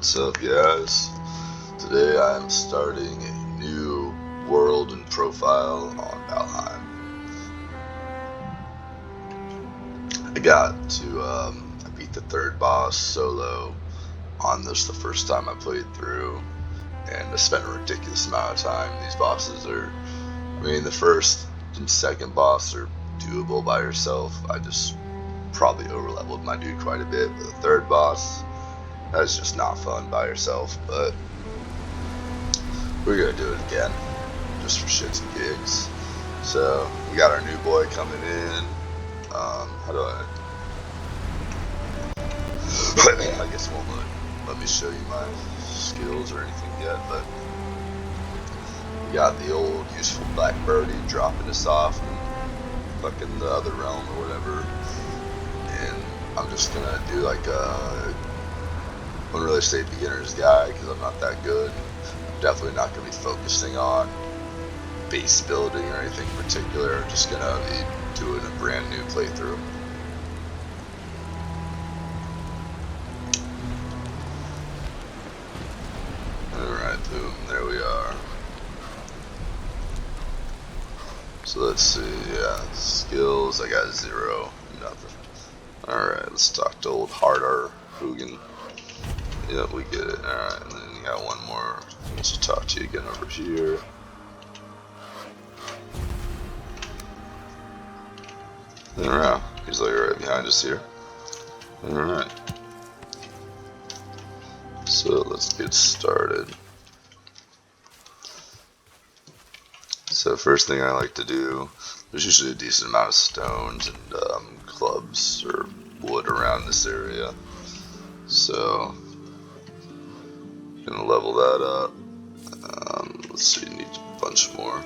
What's up, guys? Today I am starting a new world and profile on Valheim. I beat the third boss solo on this the first time I played through, and I spent a ridiculous amount of time. These bosses the first and second boss are doable by yourself. I just probably overleveled my dude quite a bit, but the third boss, that's just not fun by yourself, but we're gonna do it again, just for shits and gigs. So, we got our new boy coming in. How do I guess it won't let me show you my skills or anything yet, but we got the old useful black birdie dropping us off in fucking the other realm or whatever, and I'm just gonna do like I wouldn't really say beginner's guide because I'm not that good. I'm definitely not going to be focusing on base building or anything in particular. I'm just going to be doing a brand new playthrough. Alright, boom, there we are. So let's see, skills, I got 0, nothing. Alright, let's talk to old Hardar Hugin. Yep, we get it. Alright, and then you got one more. Let's just talk to you again over here. Alright, he's like right behind us here. Alright. So let's get started. So first thing I like to do, there's usually a decent amount of stones and clubs or wood around this area. So gonna level that up. Let's see, need a bunch more.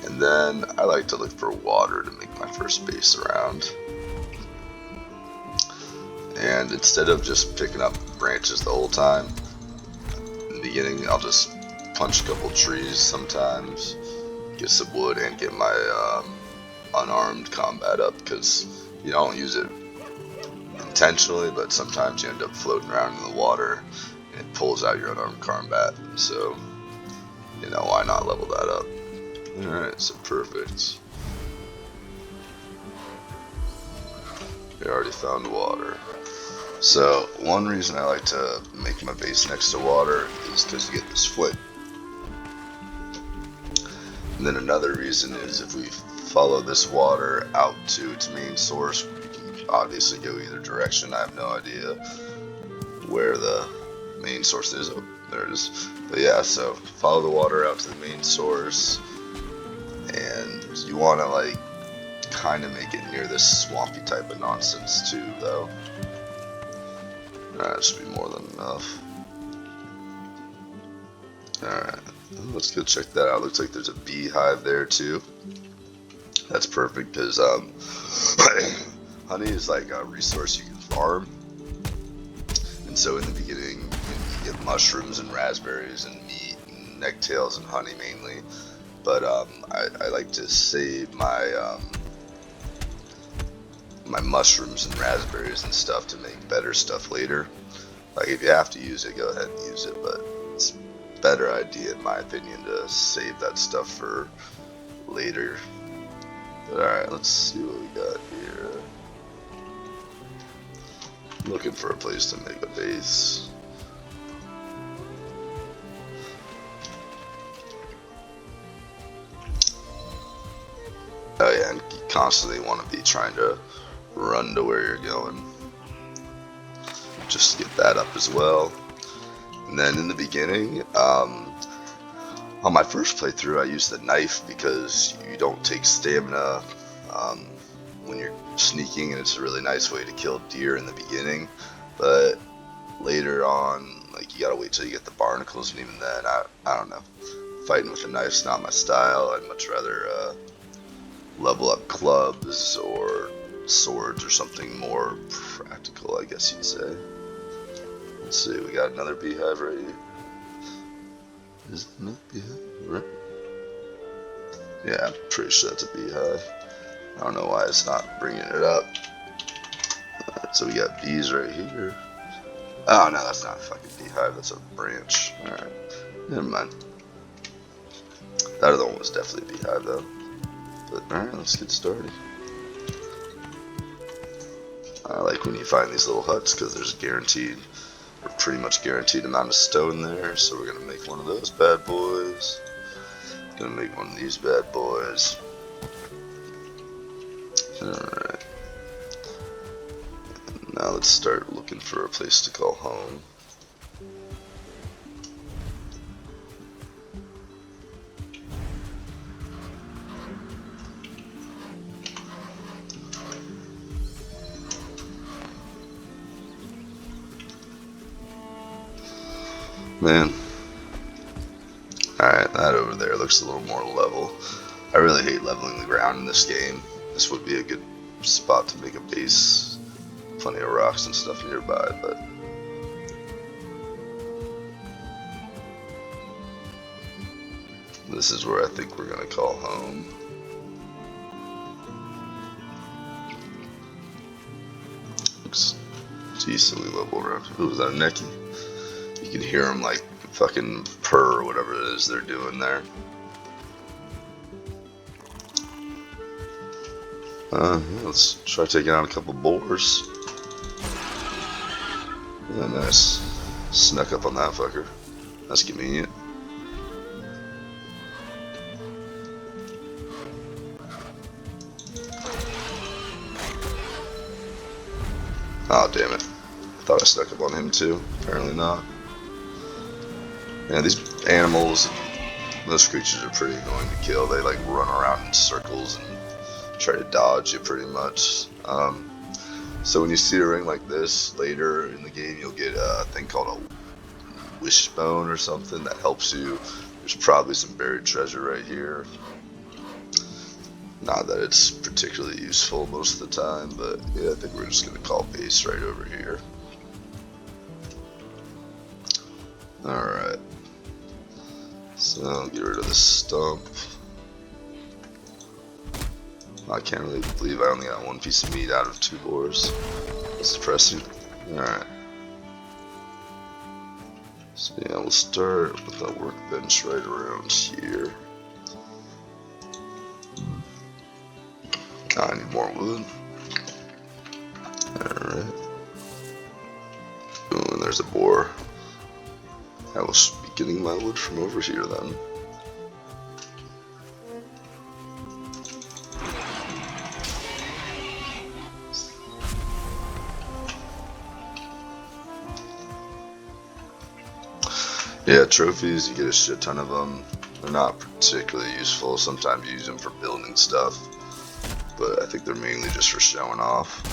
And then I like to look for water to make my first base around. And instead of just picking up branches the whole time, in the beginning I'll just punch a couple trees sometimes, get some wood, and get my unarmed combat up, because you don't use it intentionally, but sometimes you end up floating around in the water and it pulls out your unarmed combat, so why not level that up. Alright, so perfect. We already found water. So one reason I like to make my base next to water is because you get this flip. And then another reason is if we follow this water out to its main source, we can obviously go either direction. I have no idea where the main source is. Oh, there it is. But yeah, so follow the water out to the main source, and you want to kind of make it near this swampy type of nonsense too, though. That should be more than enough. Alright, let's go check that out. Looks like there's a beehive there too. That's perfect because honey is like a resource you can farm. And so in the beginning, you get mushrooms and raspberries and meat and necktails and honey mainly. But I like to save my my mushrooms and raspberries and stuff to make better stuff later. Like if you have to use it, go ahead and use it. But it's a better idea, in my opinion, to save that stuff for later. But alright, let's see what we got here. Looking for a place to make a base. Oh yeah, and you constantly want to be trying to run to where you're going. Just get that up as well. And then in the beginning, on my first playthrough, I used the knife because you don't take stamina when you're sneaking, and it's a really nice way to kill deer in the beginning. But later on, you gotta wait till you get the barnacles, and even then, I don't know. Fighting with a knife's not my style. I'd much rather level up clubs or swords or something more practical, I guess you'd say. Let's see, we got another beehive right here. Is it another beehive? Right? Yeah, I'm pretty sure that's a beehive. I don't know why it's not bringing it up. So we got bees right here. Oh no, that's not a fucking beehive, that's a branch. Alright, never mind. That other one was definitely a beehive though. But alright, let's get started. I like when you find these little huts because there's guaranteed, or pretty much guaranteed amount of stone there. So we're gonna make one of those bad boys. Gonna make one of these bad boys. Alright. Now let's start looking for a place to call home. Man. Alright, that over there looks a little more level. I really hate leveling the ground in this game. This would be a good spot to make a base. Plenty of rocks and stuff nearby, but this is where I think we're gonna call home. Looks decently level around. Ooh, is that a necky? You can hear them like fucking purr or whatever it is they're doing there. Yeah, let's try taking out a couple boars. Yeah, nice. Snuck up on that fucker. That's convenient. Oh, damn it. I thought I snuck up on him too. Apparently not. Yeah, these animals, those creatures are pretty annoying to kill. They like run around in circles and try to dodge you pretty much. So when you see a ring like this later in the game, you'll get a thing called a wishbone or something that helps you. There's probably some buried treasure right here. Not that it's particularly useful most of the time, but yeah, I think we're just going to call base right over here. Alright. So I'll get rid of this stump. I can't really believe I only got one piece of meat out of 2 boars. That's depressing. Alright. So yeah, we'll start with the workbench right around here. I need more wood. Alright. Oh, and there's a boar. I will be getting my wood from over here then. Yeah, trophies, you get a shit ton of them. They're not particularly useful. Sometimes you use them for building stuff, but I think they're mainly just for showing off.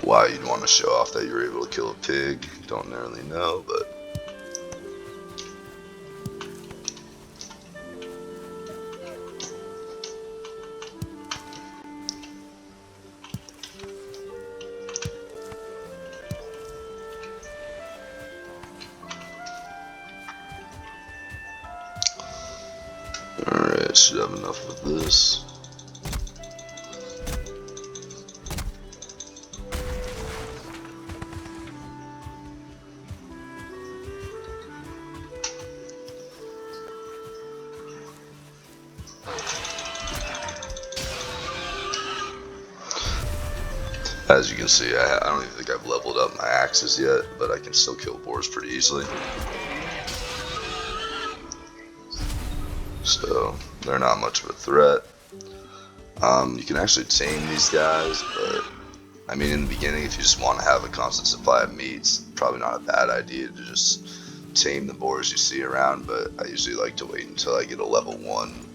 Why you'd want to show off that you're able to kill a pig, don't really know, but alright, should have enough of this. As you can see, I don't even think I've leveled up my axes yet, but I can still kill boars pretty easily. So, they're not much of a threat. You can actually tame these guys, but I mean, in the beginning, if you just want to have a constant supply of meat, it's probably not a bad idea to just tame the boars you see around, but I usually like to wait until I get a level 1,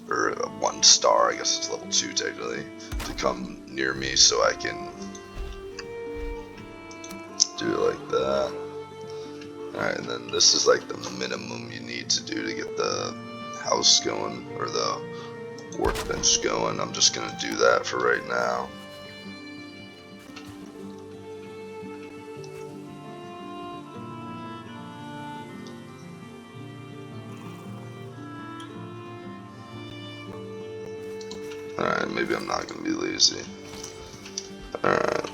or a 1 star, I guess it's level 2 technically, to come near me so I can do it like that. Alright, and then this is like the minimum you need to do to get the house going, or the workbench going. I'm just gonna do that for right now. Alright, maybe I'm not gonna be lazy. Alright.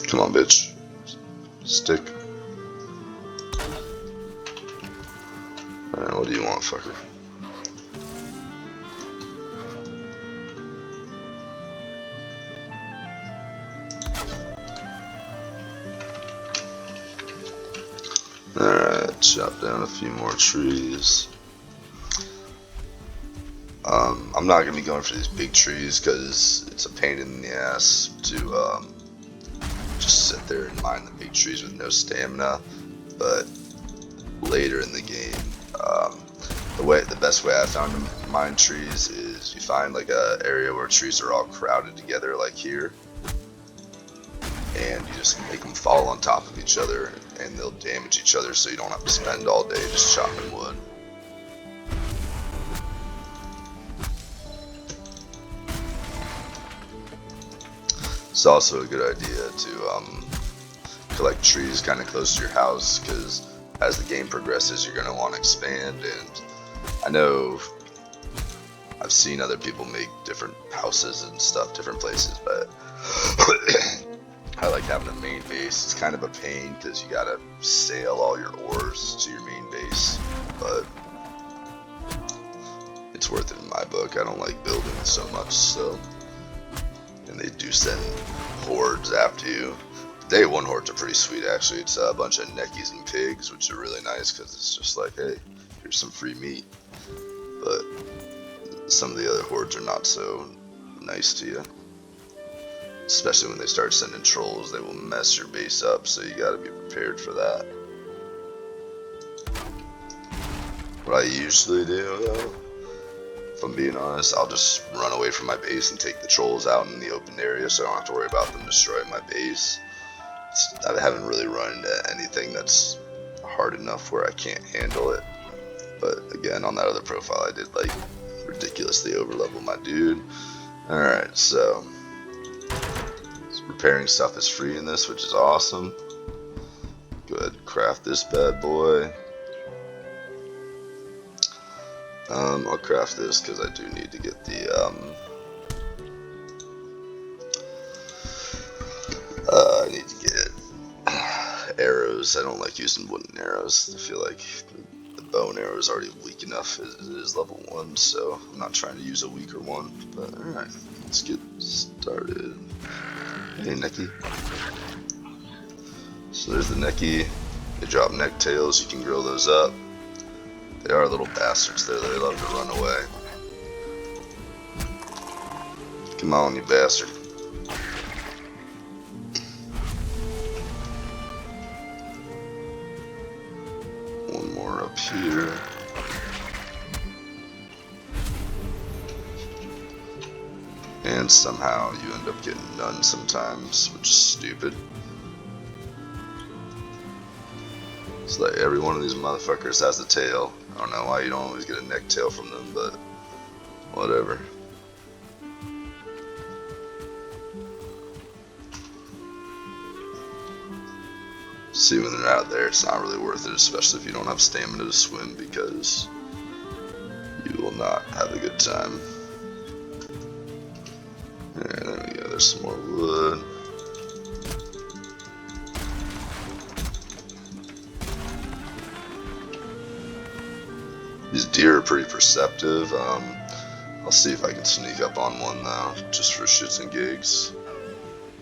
Come on, bitch. Stick. Alright, what do you want, fucker? Alright, chop down a few more trees. I'm not going to be going for these big trees because it's a pain in the ass to just sit there and mine the big trees with no stamina. But later in the game, the best way I found to mine trees is you find like a area where trees are all crowded together, like here, and you just make them fall on top of each other, and they'll damage each other, so you don't have to spend all day just chopping wood. It's also a good idea to collect trees kind of close to your house, because as the game progresses you're going to want to expand, and I know I've seen other people make different houses and stuff, different places, but I like having a main base. It's kind of a pain because you gotta sail all your ores to your main base, but it's worth it in my book. I don't like building so much, so. And they do send hordes after you. Day 1 hordes are pretty sweet, actually. It's a bunch of neckies and pigs, which are really nice because it's just like, hey, here's some free meat. But some of the other hordes are not so nice to you. Especially when they start sending trolls, they will mess your base up, so you gotta be prepared for that. What I usually do, though, if I'm being honest, I'll just run away from my base and take the trolls out in the open area, so I don't have to worry about them destroying my base. I haven't really run into anything that's hard enough where I can't handle it. But again, on that other profile, I did like ridiculously overlevel my dude. Alright, so repairing stuff is free in this, which is awesome. Go ahead and craft this bad boy. I'll craft this because I do need to get the I need to get arrows. I don't like using wooden arrows. I feel like the bow and arrow is already weak enough as it is level 1, so I'm not trying to use a weaker one. But alright, let's get started. Hey, necky. So there's the necky. They drop neck tails. You can grill those up. They are little bastards there. They love to run away. Come on, you bastard. One more up here. And somehow you end up getting none sometimes, which is stupid. It's like every one of these motherfuckers has a tail. I don't know why you don't always get a neck tail from them, but whatever. See, when they're out there, it's not really worth it, especially if you don't have stamina to swim, because you will not have a good time. Alright, there we go, there's some more wood. These deer are pretty perceptive. I'll see if I can sneak up on one though, just for shits and gigs.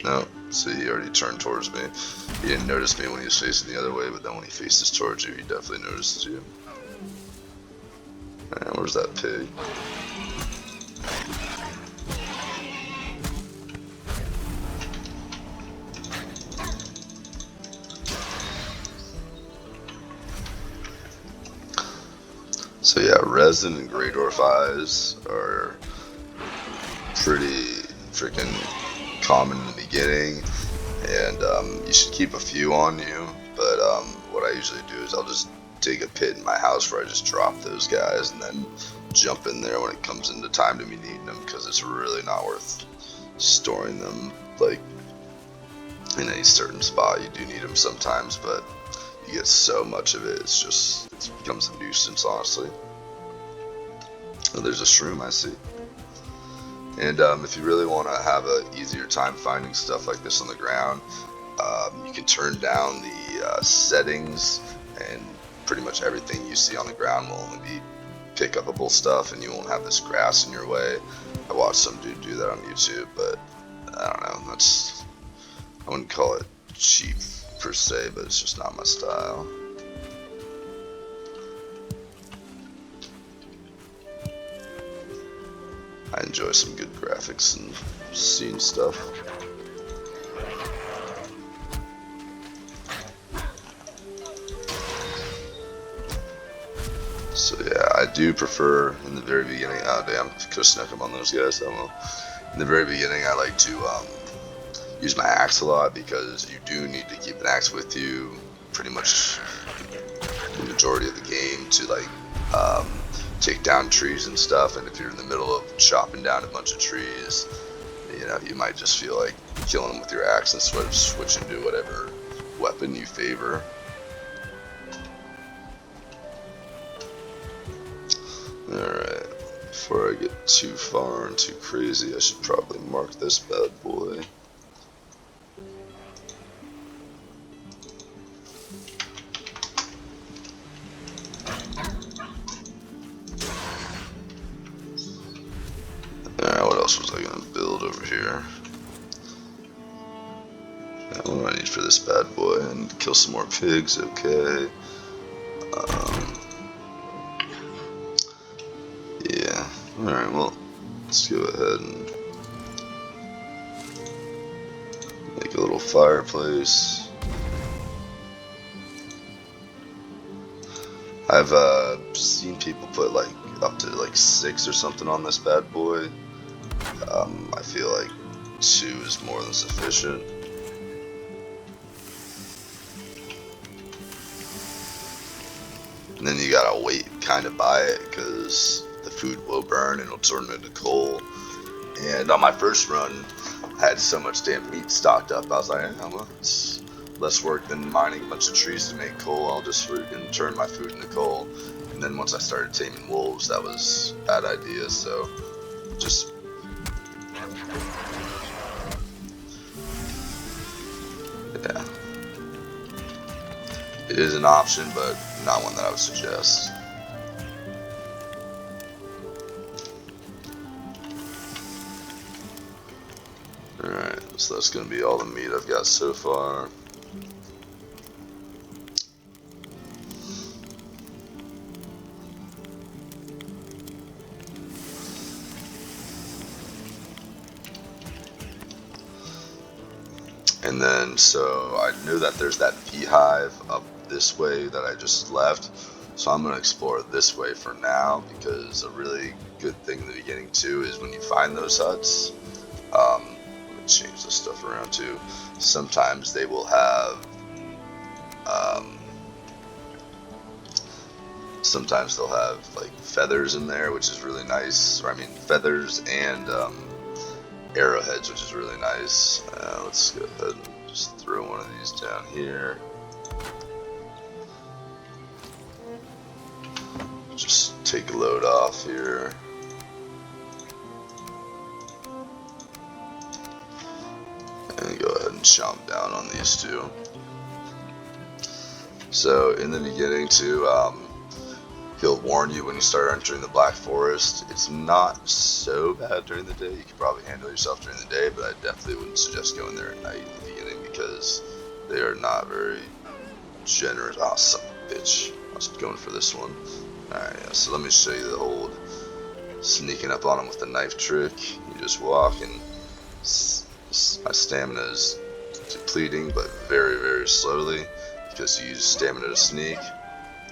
No, see, he already turned towards me. He didn't notice me when he was facing the other way, but then when he faces towards you, he definitely notices you. Alright, where's that pig? So yeah, resin and Great Dwarf eyes are pretty freaking common in the beginning, and you should keep a few on you, but what I usually do is I'll just dig a pit in my house where I just drop those guys and then jump in there when it comes into time to me needing them, because it's really not worth storing them like in a certain spot. You do need them sometimes, but you get so much of it, it becomes a nuisance, honestly. Oh, there's a shroom, I see. And if you really want to have an easier time finding stuff like this on the ground, you can turn down the settings, and pretty much everything you see on the ground will only be pick upable stuff, and you won't have this grass in your way. I watched some dude do that on YouTube, but I don't know, I wouldn't call it cheap per se, but it's just not my style. I enjoy some good graphics and scene stuff. So yeah, I do prefer in the very beginning. Oh damn, could have snuck up on those guys. I don't know. In the very beginning, I like to use my axe a lot, because you do need to keep an axe with you pretty much the majority of the game to like take down trees and stuff. And if you're in the middle of chopping down a bunch of trees, you know, you might just feel like killing them with your axe instead of switching to whatever weapon you favor. Alright, before I get too far and too crazy, I should probably mark this bad boy. Alright, what else was I going to build over here? What do I need for this bad boy? I need to kill some more pigs, okay. Yeah, alright, well, let's go ahead and make a little fireplace. I've seen people put like up to like 6 or something on this bad boy. I feel like 2 is more than sufficient. And then you gotta wait kind of by it, because the food will burn and it'll turn into coal. And on my first run, I had so much damn meat stocked up, I was like, well, it's less work than mining a bunch of trees to make coal. I'll just freaking turn my food into coal. And then once I started taming wolves, that was a bad idea, so just yeah. It is an option, but not one that I would suggest. Alright, so that's going to be all the meat I've got so far. And then, so I know that there's that beehive up this way that I just left, so I'm going to explore this way for now, because a really good thing in the beginning too is when you find those huts, let me change this stuff around too, sometimes they will have sometimes they'll have like feathers in there, which is really nice, or I mean feathers and arrowheads, which is really nice. Let's go ahead and just throw one of these down here. Just take a load off here. And go ahead and chomp down on these two. So in the beginning too, he'll warn you when you start entering the Black Forest. It's not so bad during the day. You can probably handle yourself during the day, but I definitely wouldn't suggest going there at night in the beginning, because they are not very generous. Ah, son of a bitch. I was going for this one. Alright, yeah, so let me show you the old sneaking up on him with the knife trick. You just walk, and my stamina is depleting, but very, very slowly, because you use stamina to sneak.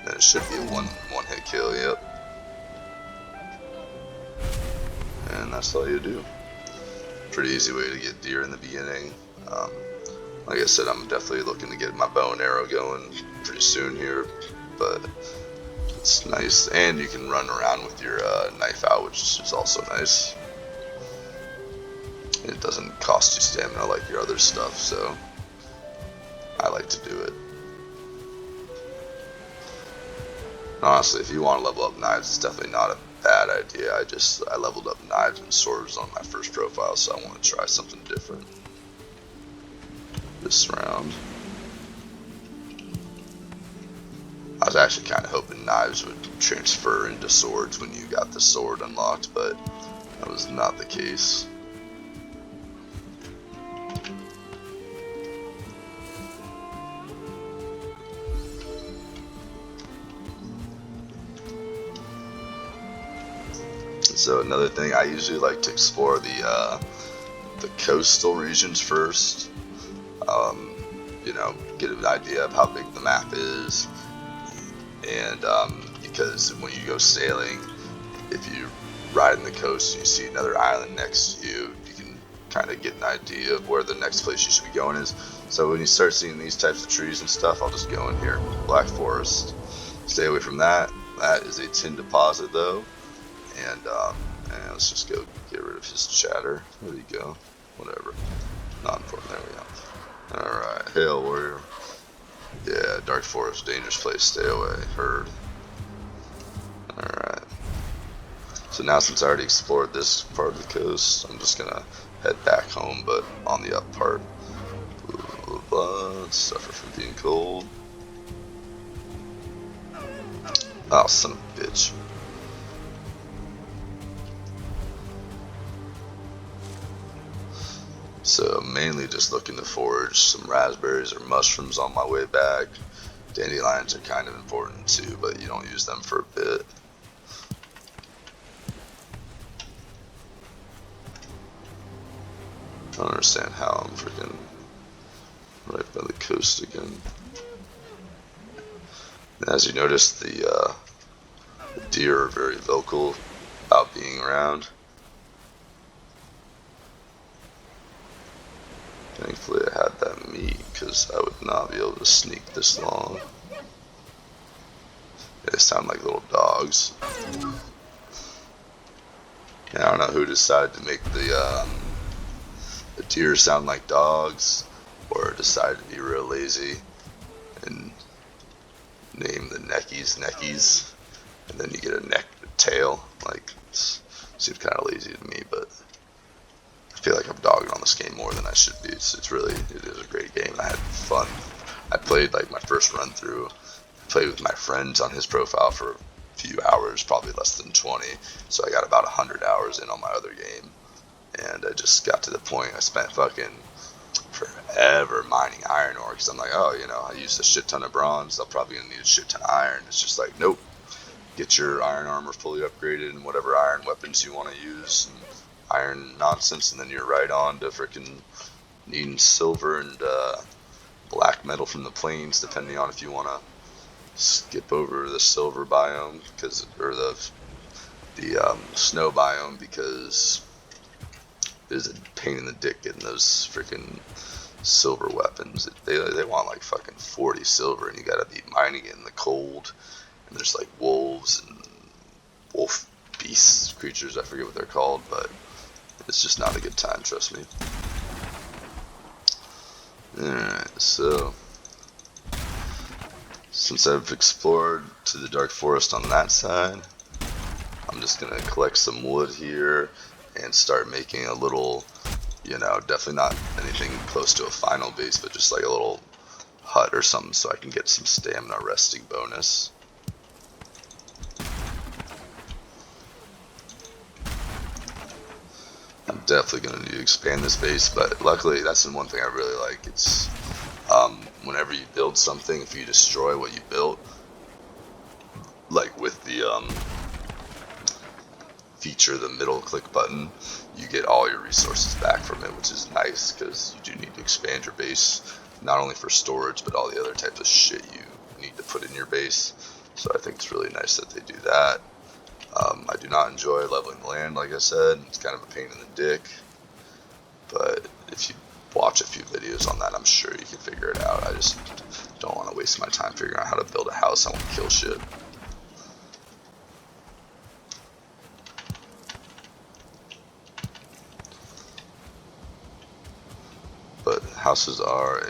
And it should be a one hit kill, yep. And that's all you do. Pretty easy way to get deer in the beginning. Like I said, I'm definitely looking to get my bow and arrow going pretty soon here, but it's nice. And you can run around with your knife out, which is also nice. It doesn't cost you stamina like your other stuff, so I like to do it. Honestly, if you want to level up knives, it's definitely not a bad idea. I leveled up knives and swords on my first profile, so I want to try something different this round. I was actually kind of hoping knives would transfer into swords when you got the sword unlocked, but that was not the case. So another thing, I usually like to explore the coastal regions first. You know, get an idea of how big the map is, and because when you go sailing, if you ride in the coast and you see another island next to you, you can kind of get an idea of where the next place you should be going is. So when you start seeing these types of trees and stuff, I'll just go in here. Black forest. Stay away from that. That is a tin deposit though, and let's just go get rid of his chatter. There you go. Whatever. Not important. There we go. Alright, Hail Warrior. Yeah, Dark Forest, dangerous place, stay away. Heard. Alright. So now since I already explored this part of the coast, I'm just gonna head back home, but on the up part. Blah, blah, blah. Suffer from being cold. Oh, son of a bitch. So mainly just looking to forage some raspberries or mushrooms on my way back. Dandelions are kind of important too, but you don't use them for a bit. I don't understand how I'm freaking right by the coast again. And as you notice, the deer are very vocal about being around. Thankfully I had that meat, because I would not be able to sneak this long. They sound like little dogs. And I don't know who decided to make the deer sound like dogs, or decided to be real lazy and name the neckies neckies, and then you get a neck tail. Like, seems kind of lazy to me, but I feel like I'm dogging on this game more than I should be. It is a great game, and I had fun. I played like my first run through, played with my friends on his profile for a few hours, probably less than 20, so I got about 100 hours in on my other game, and I just got to the point I spent fucking forever mining iron ore, because I'm like, oh, you know, I used a shit ton of bronze, I'm probably gonna need a shit ton of iron. It's just like, nope, get your iron armor fully upgraded and whatever iron weapons you want to use and iron nonsense, and then you're right on to freaking needing silver and black metal from the plains, depending on if you want to skip over the silver biome, or the snow biome, because it's a pain in the dick getting those freaking silver weapons. They want like fucking 40 silver, and you gotta be mining it in the cold, and there's like wolves and wolf beasts, creatures, I forget what they're called, but it's just not a good time, trust me. Alright, so since I've explored to the Dark Forest on that side, I'm just gonna collect some wood here and start making a little, you know, definitely not anything close to a final base, but just like a little hut or something, so I can get some stamina resting bonus. I'm definitely going to need to expand this base, but luckily that's the one thing I really like. It's whenever you build something, if you destroy what you built, like with the feature, the middle click button, you get all your resources back from it, which is nice, because you do need to expand your base, not only for storage, but all the other types of shit you need to put in your base. So I think it's really nice that they do that. I do not enjoy leveling the land, like I said. It's kind of a pain in the dick, but if you watch a few videos on that, I'm sure you can figure it out. I just don't want to waste my time figuring out how to build a house. I want to kill shit. Houses are a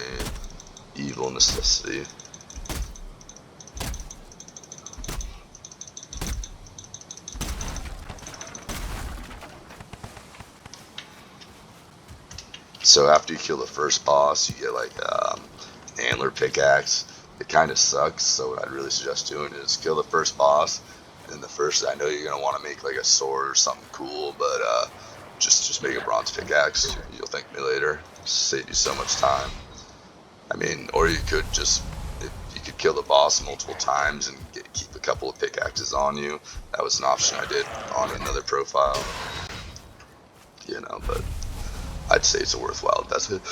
evil necessity. So after you kill the first boss, you get like antler pickaxe. It kind of sucks, so what I'd really suggest doing is kill the first boss, and the first, I know you're gonna want to make like a sword or something cool, but just make a bronze pickaxe. You'll thank me later. Save you so much time. I mean, or you could just, you could kill the boss multiple times and keep a couple of pickaxes on you. That was an option I did on another profile, you know, but I'd say it's a worthwhile investment.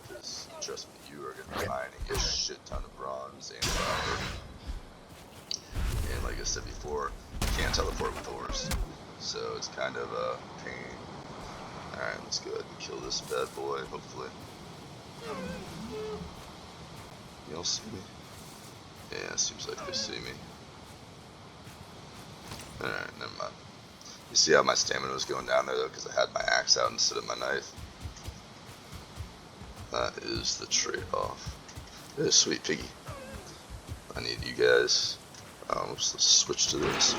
Because trust me, you are going to be mining a shit ton of bronze and copper. And like I said before, you can't teleport with ores, so it's kind of a pain. Alright, let's go ahead and kill this bad boy, hopefully. Y'all see me? Yeah, it seems like they see me. Alright, never mind. You see how my stamina was going down there though, because I had my axe out instead of my knife. That is the trade-off. This sweet piggy. I need you guys. Let's switch to this.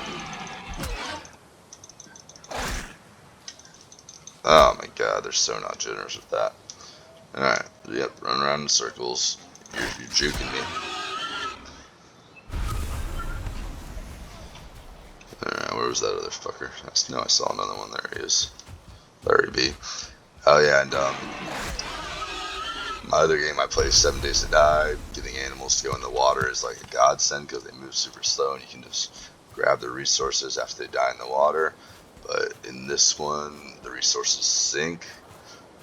Oh my god, they're so not generous with that. Alright, yep, run around in circles. You're juking me. Alright, where was that other fucker? No, I saw another one. There he is. Larry B. Oh yeah, and my other game I play, 7 Days to Die, getting animals to go in the water is like a godsend because they move super slow and you can just grab the resources after they die in the water. But in this one, the resources sink,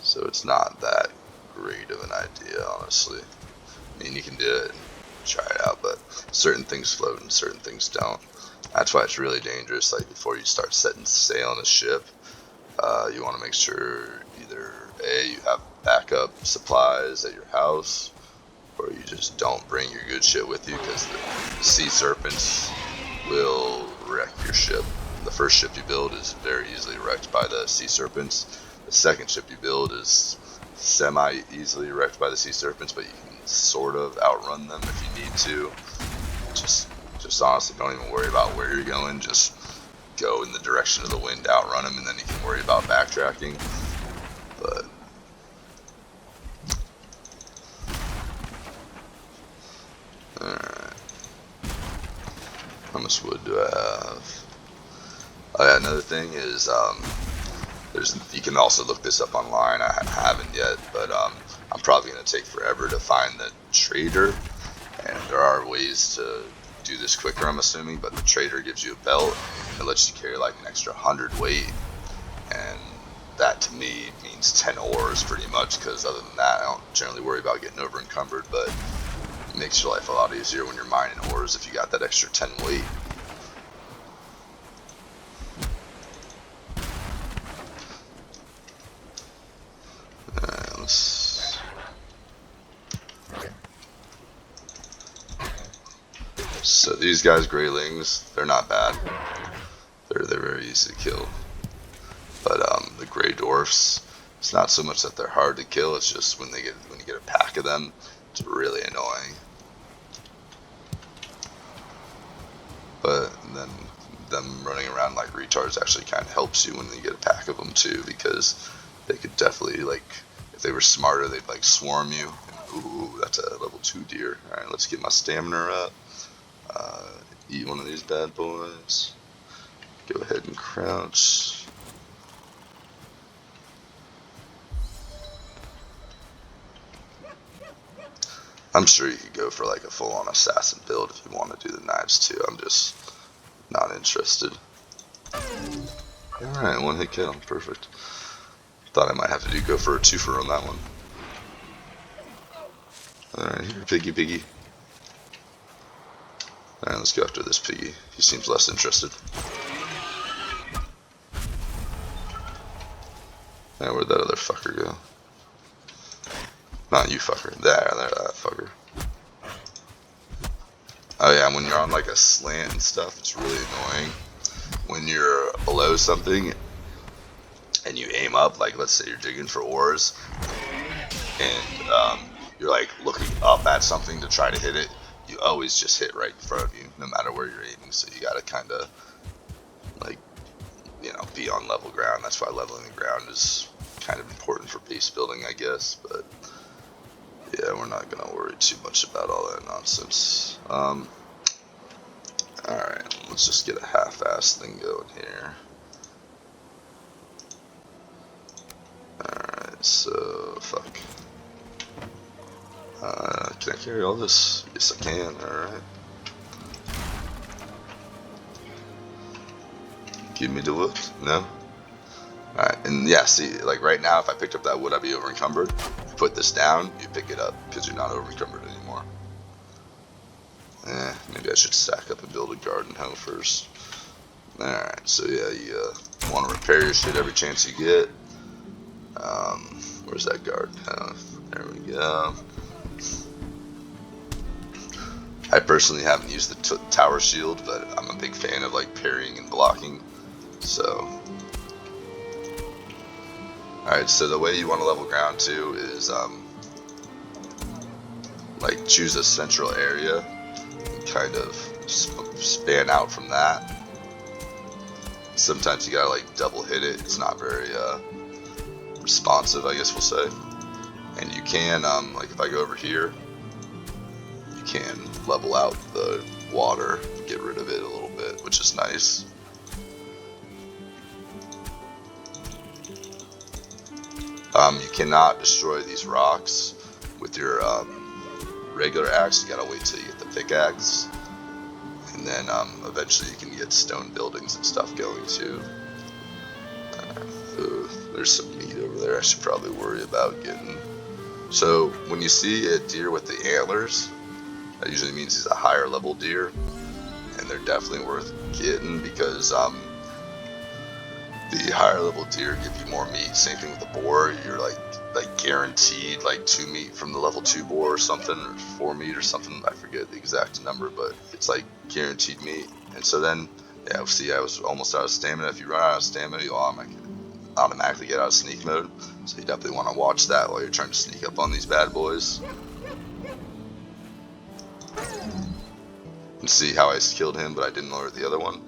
so it's not that great of an idea, honestly. I mean, you can do it and try it out, but certain things float and certain things don't. That's why it's really dangerous. Like before you start setting sail on a ship, you want to make sure either A, you have backup supplies at your house, or you just don't bring your good shit with you because the sea serpents will wreck your ship. The first ship you build is very easily wrecked by the sea serpents. The second ship you build is semi-easily wrecked by the sea serpents, but you can sort of outrun them if you need to. Just honestly, don't even worry about where you're going. Just go in the direction of the wind, outrun them, and then you can worry about backtracking. But alright, how much wood do I have? Oh yeah, another thing is you can also look this up online. I haven't yet, but I'm probably gonna take forever to find the trader, and there are ways to do this quicker, I'm assuming, but the trader gives you a belt that lets you carry like an extra 100 weight, and that to me means 10 ores pretty much, because other than that I don't generally worry about getting over encumbered, but it makes your life a lot easier when you're mining ores if you got that extra 10 weight. So these guys, Greylings, they're not bad. They're very easy to kill. But the Grey Dwarfs, it's not so much that they're hard to kill. It's just when you get a pack of them, it's really annoying. But then them running around like retards actually kind of helps you when you get a pack of them too, because they could definitely, like, if they were smarter, they'd like swarm you. And, ooh, that's a level 2 deer. All right, let's get my stamina up. Eat one of these bad boys. Go ahead and crouch. I'm sure you could go for like a full-on assassin build if you want to do the knives too. I'm just not interested. Alright, one hit kill. Perfect. Thought I might have to go for a twofer on that one. Alright, here, piggy. Alright, let's go after this piggy. He seems less interested. Alright, where'd that other fucker go? Not you fucker. There, that fucker. Oh yeah, when you're on like a slant and stuff, it's really annoying. When you're below something and you aim up, like let's say you're digging for ores, and you're like looking up at something to try to hit it, you always just hit right in front of you, no matter where you're aiming. So you gotta kind of like, you know, be on level ground. That's why leveling the ground is kind of important for base building, I guess. But yeah, we're not gonna worry too much about all that nonsense. Alright, let's just get a half-assed thing going here. Alright, so, fuck. Can I carry all this? Yes, I can, alright. Give me the wood? No? Alright, and yeah, see, like right now, if I picked up that wood, I'd be over encumbered. You put this down, you pick it up, because you're not over encumbered anymore. Maybe I should stack up and build a garden hoe first. Alright, so yeah, you want to repair your shit every chance you get. Where's that garden hoe? There we go. I personally haven't used the tower shield, but I'm a big fan of like parrying and blocking. So, alright, so the way you want to level ground too is like choose a central area and kind of span out from that. Sometimes you gotta like double hit it. It's not very responsive, I guess we'll say. And you can like if I go over here, you can level out the water, get rid of it a little bit, which is nice. You cannot destroy these rocks with your regular axe. You gotta wait till you get the pickaxe, and then eventually you can get stone buildings and stuff going too. There's some meat over there I should probably worry about getting. So when you see a deer with the antlers, that usually means he's a higher level deer, and they're definitely worth getting because the higher level deer give you more meat. Same thing with the boar. You're like guaranteed like 2 meat from the level 2 boar or something, or 4 meat or something. I forget the exact number, but it's like guaranteed meat. And so then, yeah, see, I was almost out of stamina. If you run out of stamina, you automatically get out of sneak mode. So you definitely want to watch that while you're trying to sneak up on these bad boys. And see how I killed him, but I didn't lower the other one.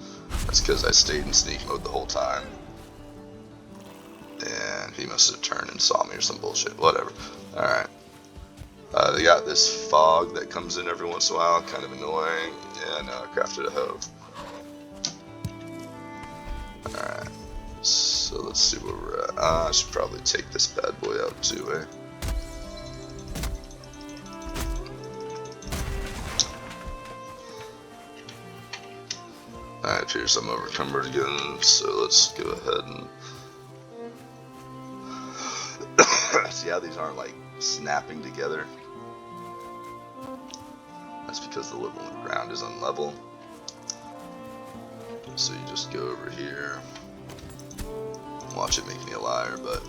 That's because I stayed in sneak mode the whole time. And he must have turned and saw me or some bullshit. Whatever. Alright. They got this fog that comes in every once in a while. Kind of annoying. Yeah, no, I crafted a hoe. Alright. So let's see where we're at. I should probably take this bad boy out too, eh? Alright, appears I'm overcumbered again. So let's go ahead and see how these aren't like snapping together. That's because the level ground is unlevel. So you just go over here. Watch it make me a liar, but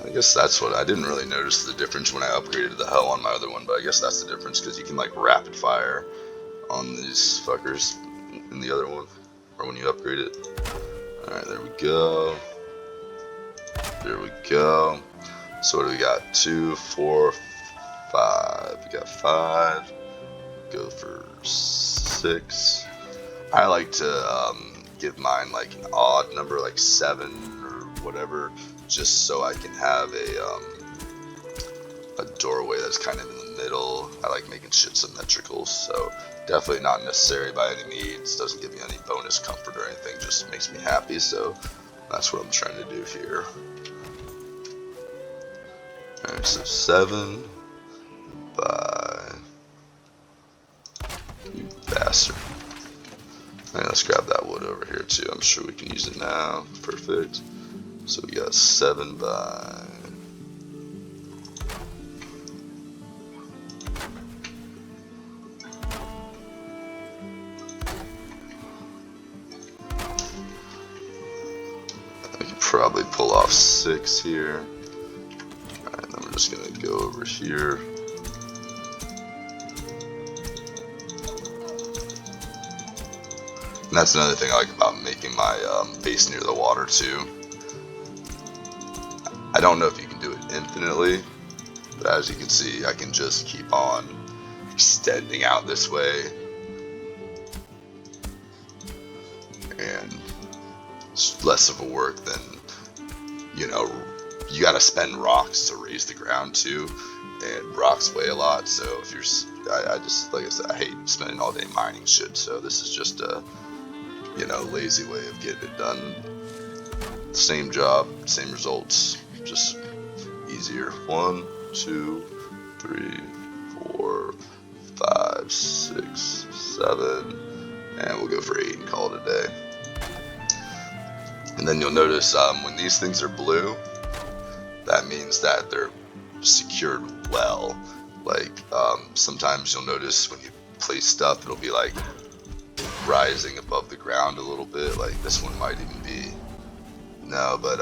I guess that's what I didn't really notice the difference when I upgraded the hoe on my other one, but I guess that's the difference because you can like rapid fire on these fuckers in the other one, or when you upgrade it. Alright, there we go. There we go. So what do we got? 2, 4, 5. We got 5. Go for 6. I like to give mine like an odd number, like 7 or whatever, just so I can have a doorway that's kind of in the middle. I like making shit symmetrical, so definitely not necessary by any means. Doesn't give me any bonus comfort or anything, just makes me happy, so that's what I'm trying to do here. Alright, so 7 by... You bastard. Alright, let's grab that wood over here too. I'm sure we can use it now. Perfect. So we got 7 by... I could probably pull off 6 here. Alright, then we're just gonna go over here. And that's another thing I like about making my base near the water too. I don't know if you can do it infinitely, but as you can see, I can just keep on extending out this way. And it's less of a work than, you know, you gotta spend rocks to raise the ground too, and rocks weigh a lot, so if you're, I just, like I said, I hate spending all day mining shit, so this is just a, you know, lazy way of getting it done. Same job, same results, just easier. 1, 2, 3, 4, 5, 6, 7, and we'll go for 8 and call it a day. And then you'll notice when these things are blue, that means that they're secured well. Like sometimes you'll notice when you place stuff, it'll be like rising above the ground a little bit. Like this one might even be. No, but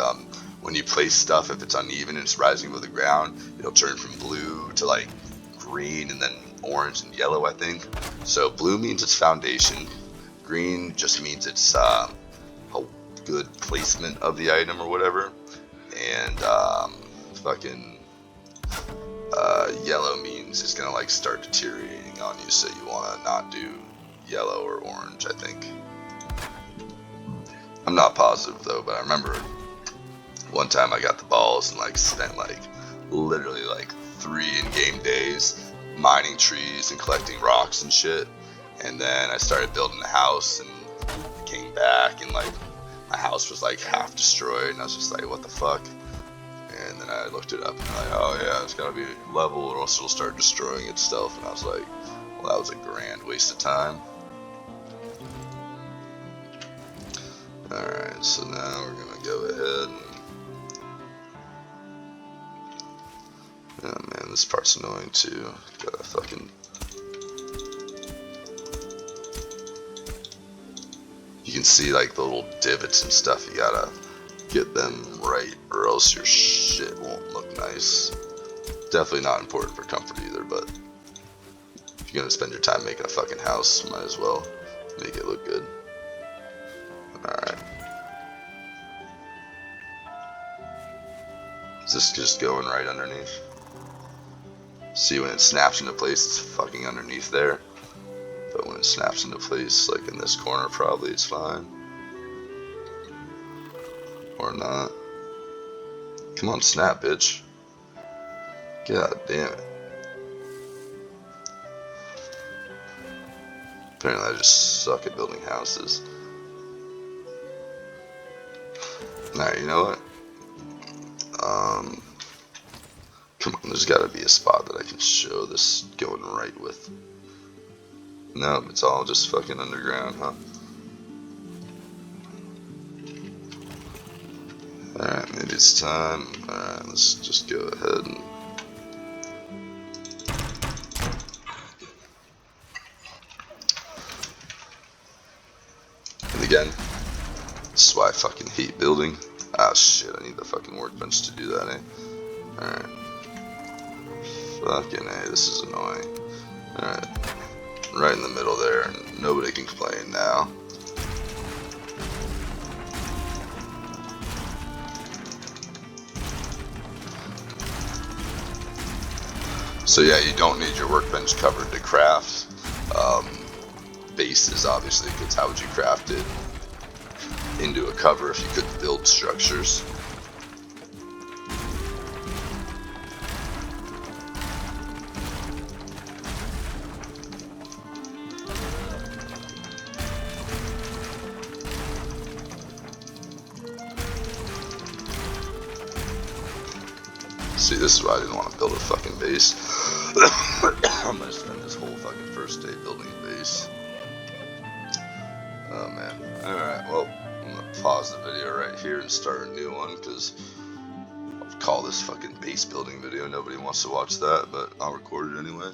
when you place stuff, if it's uneven and it's rising above the ground, it'll turn from blue to like green and then orange and yellow, I think. So blue means it's foundation. Green just means it's a good placement of the item or whatever. And fucking yellow means it's gonna like start deteriorating on you, so you wanna not do yellow or orange, I think. I'm not positive though, but I remember one time I got the balls and like spent like literally like 3 in-game days mining trees and collecting rocks and shit. And then I started building the house and came back and like my house was like half destroyed, and I was just like, what the fuck? And then I looked it up and like, oh yeah, it's gotta be level or else it'll start destroying itself. And I was like, well, that was a grand waste of time. Alright, so now we're gonna go ahead and... Oh man, this part's annoying too. Gotta fucking... You can see like the little divots and stuff, you gotta get them right or else your shit won't look nice. Definitely not important for comfort either, but if you're gonna spend your time making a fucking house, might as well make it look good. Alright. Is this just going right underneath? See, when it snaps into place, it's fucking underneath there. But when it snaps into place, like in this corner, probably it's fine. Or not. Come on, snap, bitch. God damn it. Apparently I just suck at building houses. Alright, you know what? Come on, there's gotta be a spot that I can show this going right with. No, it's all just fucking underground, huh? Alright, maybe it's time. Alright, let's just go ahead and... And again, this is why I fucking hate building. Ah shit, I need the fucking workbench to do that, eh? Alright. Fucking A, this is annoying. Alright. Right in the middle there, and nobody can complain now. So yeah, you don't need your workbench covered to craft bases, obviously, because how would you craft it into a cover if you couldn't build structures? See, this is why I didn't want to build a fucking base. I'm gonna spend this whole fucking first day building a base. Oh man. Alright, well, I'm gonna pause the video right here and start a new one, because I'll call this fucking base building video. Nobody wants to watch that, but I'll record it anyway.